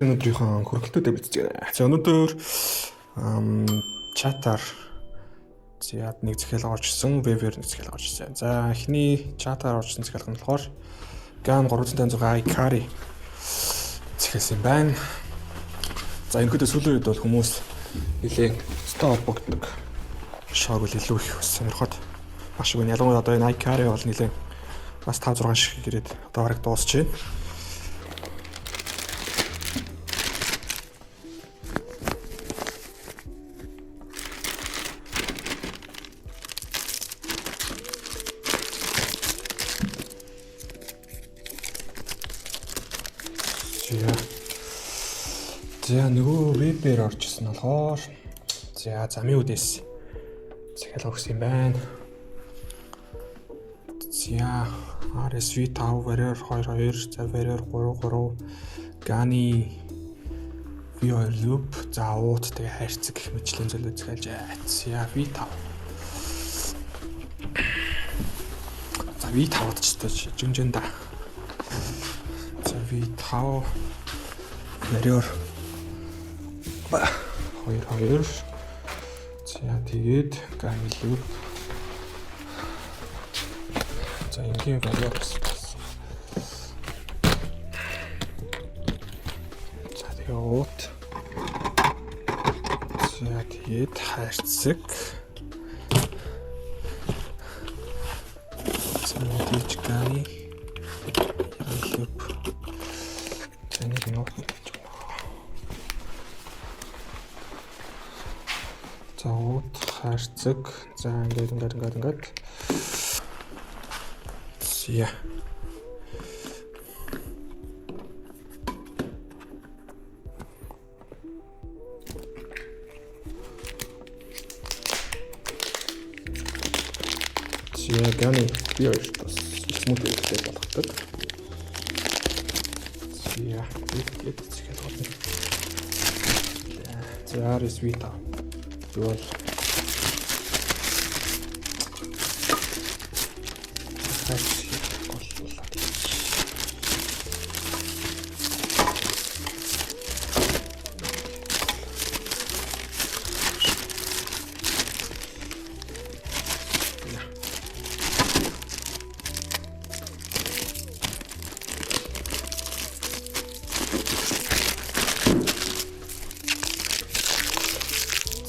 Өнөөдрийнхөө хөргөлтөдөө бичдэг. За өнөөдөр чатаар зяад нэг захиалга оржсэн, вебээр нэг захиалга оржсэн. За эхний чатаар оржсэн захиалга нь болохоор GAN 356 iCarry захиалсан байна. За энэхүү сүүлийн үед бол хүмүүс нэлээд стop богддог шоог л илүү их сонирхоод маш их ялангуяа одоо энэ iCarry бол нэлээд бас 5 6 шиг ирээд одоо бараг дуусч байна. За нөгөө вебээр орчихсон болохоор за замын үдээс захиалга өгсөн юм байна. За RSV 5 Warrior 22 за Warrior 33 GAN-ы V2 loop за уут тэгээ хайрцаг гэх мэтлийн зүйлүүд захиалж байна. За V5 за V5-д ч гэж жинжэнда. За V5 Warrior 22 за тэгээд GAN-ы loop за ингийн Warrior за тэгээд уут за тэгээд хайрцаг за мэдээж GAN-ы loop тэнийг нот за уут хайрцаг за ингээд зя GAN-ы VR бас смут үүрэгтэй болгодог. Зя тэгээд захиалга. За RSV та бол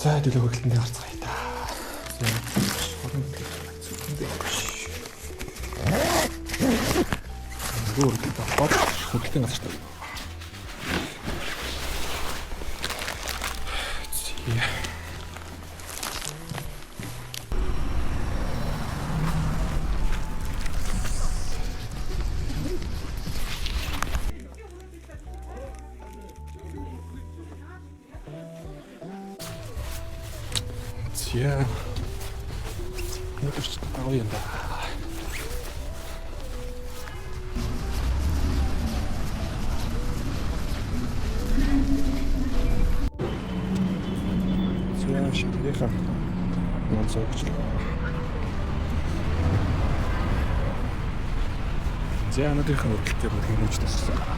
за дэлгэр хөлтөндөө харцгаая та. Хөлтөнд гацтай. Я это что такое, да. Я сейчас ехал. Вот сочки. Я на дыхании хотел бы химичиться.